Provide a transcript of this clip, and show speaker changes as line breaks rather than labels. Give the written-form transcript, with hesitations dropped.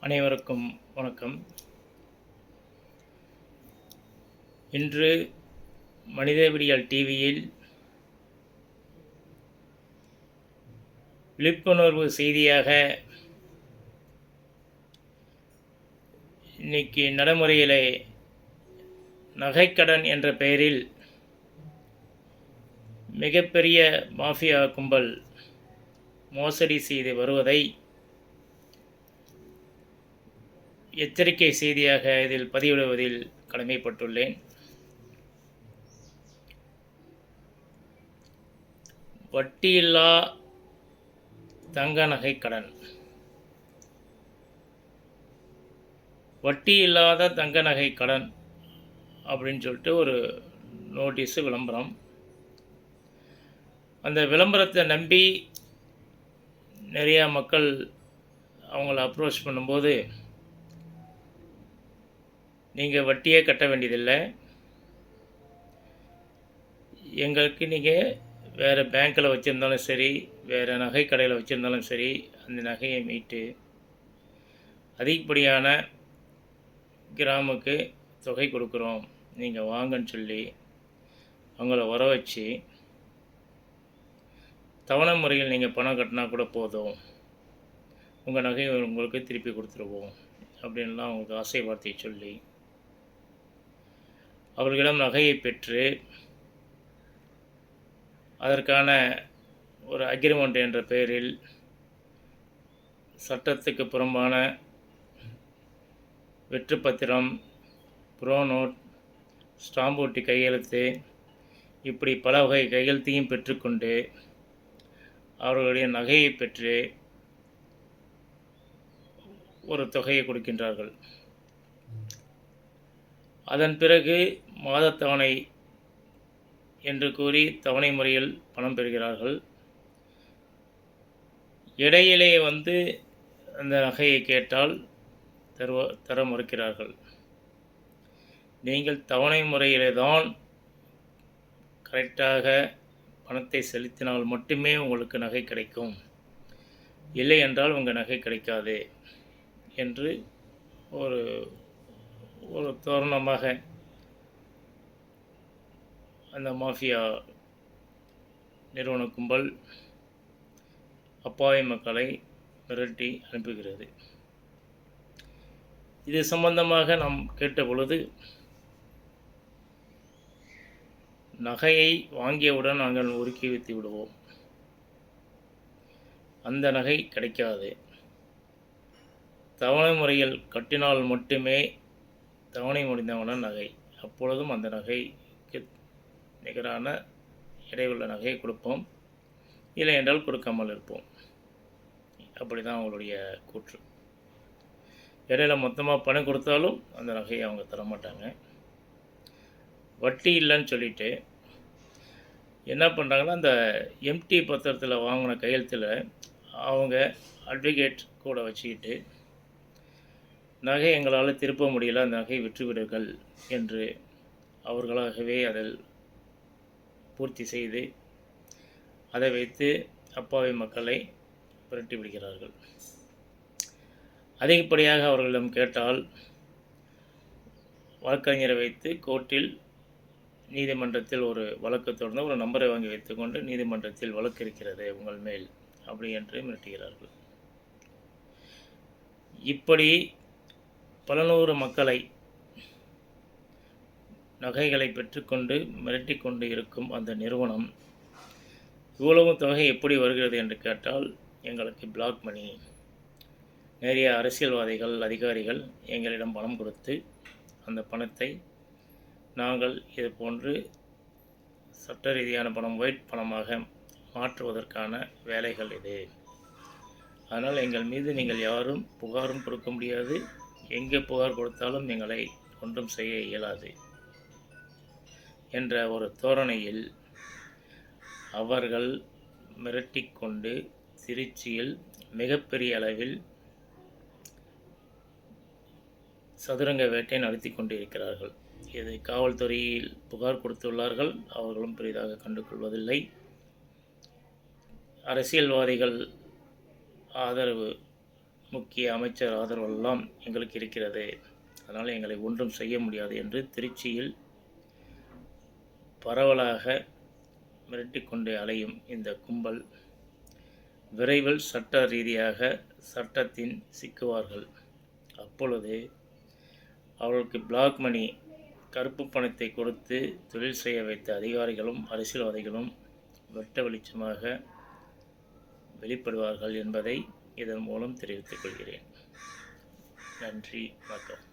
அனைவருக்கும் வணக்கம். இன்று மனிதவியல் டிவியில் விழிப்புணர்வு செய்தியாக இன்னைக்கு நடைமுறையிலே நகைக்கடன் என்ற பெயரில் மிகப்பெரிய மாஃபியா கும்பல் மோசடி செய்து வருவதை எச்சரிக்கை செய்தியாக இதில் பதிவிடுவதில் கடமைப்பட்டுள்ளேன். வட்டியில்லா தங்க நகை கடன். வட்டி இல்லாத தங்க நகை கடன் அப்படின்னு சொல்லிட்டு ஒரு நோட்டீஸு விளம்பரம். அந்த விளம்பரத்தை நம்பி நிறையா மக்கள் அவங்கள அப்ரோச் பண்ணும்போது, நீங்கள் வட்டியே கட்ட வேண்டியதில்லை, எங்களுக்கு நீங்கள் வேறு பேங்க்கில் வச்சுருந்தாலும் சரி, வேறு நகை கடையில் வச்சுருந்தாலும் சரி, அந்த நகையை மீட்டு அதிகப்படியான கிராமுக்கு தொகை கொடுக்குறோம், நீங்கள் வாங்கன்னு சொல்லி அவங்கள வர வச்சு தவணை முறையில் நீங்கள் பணம் கட்டினா கூட போதும், உங்கள் நகையை உங்களுக்கு திருப்பி கொடுத்துருவோம் அப்படின்லாம் அவங்களுக்கு ஆசை வார்த்தையை சொல்லி அவர்களிடம் நகையை பெற்று அதற்கான ஒரு அக்ரிமெண்ட் என்ற பெயரில் சட்டத்துக்கு புறம்பான வெற்றுப்பத்திரம், ப்ரோநோட், ஸ்டாம்பு ஒட்டி கையெழுத்து, இப்படி பல வகை கையெழுத்தையும் பெற்றுக்கொண்டு அவர்களுடைய நகையை பெற்று ஒரு தொகையை கொடுக்கின்றார்கள். அதன் பிறகு மாதத்தவணை என்று கூறி தவணை முறையில் பணம் பெறுகிறார்கள். இடையிலே அந்த நகையை கேட்டால் தர மறுக்கிறார்கள். நீங்கள் தவணை முறையிலே தான் கரெக்டாக பணத்தை செலுத்தினால் மட்டுமே உங்களுக்கு நகை கிடைக்கும், இல்லை என்றால் உங்கள் நகை கிடைக்காது என்று ஒரு ஒரு தோரணமாக அந்த மாஃபியா நிறுவன கும்பல் அப்பாவி மக்களை மிரட்டி அனுப்புகிறது. இது சம்பந்தமாக நாம் கேட்ட பொழுது, நகையை வாங்கியவுடன் நாங்கள் ஒதுக்கி வைத்து விடுவோம், அந்த நகை கிடைக்காது, தவணை முறையில் கட்டினால் மட்டுமே தவணை முடிந்தவுடன் நகை, அப்பொழுதும் அந்த நகைக்கு நிகரான இடையுள்ள நகையை கொடுப்போம், இல்லை என்றால் கொடுக்காமல் இருப்போம். அப்படி தான் அவங்களுடைய கூற்று. இடையில மொத்தமாக பணம் கொடுத்தாலும் அந்த நகையை அவங்க தரமாட்டாங்க. வட்டி இல்லைன்னு சொல்லிவிட்டு என்ன பண்ணுறாங்கன்னா, அந்த எம்டி பத்திரத்தில் வாங்கின கையெழுத்தில் அவங்க அட்வொகேட் கூட வச்சுக்கிட்டு, நகை எங்களால் திருப்ப முடியல, அந்த நகை விற்றுவிடுங்கள் என்று அவர்களாகவே அதில் பூர்த்தி செய்து அதை வைத்து அப்பாவி மக்களை புரட்டி விடுகிறார்கள். அதிகப்படியாக அவர்களிடம் கேட்டால் வழக்கறிஞரை வைத்து கோர்ட்டில் நீதிமன்றத்தில் ஒரு வழக்கு தொடர்ந்து ஒரு நம்பரை வாங்கி வைத்துக்கொண்டு நீதிமன்றத்தில் வழக்கு இருக்கிறது உங்கள் மேல் அப்படி என்று மிரட்டுகிறார்கள். இப்படி பல நூறு மக்களை நகைகளை பெற்றுக்கொண்டு மிரட்டி கொண்டு இருக்கும் அந்த நிறுவனம் இவ்வளவு தொகை எப்படி வருகிறது என்று கேட்டால், எங்களுக்கு பிளாக் மணி, நிறைய அரசியல்வாதிகள், அதிகாரிகள் எங்களிடம் பணம் கொடுத்து அந்த பணத்தை நாங்கள் இது போன்று சட்ட ரீதியான பணம் ஒயிட் பணமாக மாற்றுவதற்கான வேலைகள் இது. அதனால் எங்கள் மீது நீங்கள் யாரும் புகாரும் கொடுக்க முடியாது, எங்கே புகார் கொடுத்தாலும் எங்களை ஒன்றும் செய்ய இயலாது என்ற ஒரு தோரணையில் அவர்கள் மிரட்டிக்கொண்டு திருச்சியில் மிகப்பெரிய அளவில் சதுரங்க வேட்டை நடத்தி கொண்டிருக்கிறார்கள். இதை காவல்துறையில் புகார் கொடுத்துள்ளார்கள், அவர்களும் பெரிதாக கண்டுகொள்வதில்லை. அரசியல்வாதிகள் ஆதரவு முக்கிய அமைச்சர் ஆதரவெல்லாம் எங்களுக்கு இருக்கிறது, அதனால் எங்களை ஒன்றும் செய்ய முடியாது என்று திருச்சியில் பரவலாக மிரட்டிக்கொண்டு அலையும் இந்த கும்பல் விரைவில் சட்ட ரீதியாக சட்டத்தின் சிக்குவார்கள். அப்பொழுது அவர்களுக்கு பிளாக் மணி, கருப்பு பணத்தை கொடுத்து தொழில் செய்ய வைத்த அதிகாரிகளும் அரசியல்வாதிகளும் வெட்ட வெளிச்சமாக வெளிப்படுவார்கள் என்பதை இதன் மூலம் தெரிவித்துக் கொள்கிறேன். நன்றி, வணக்கம்.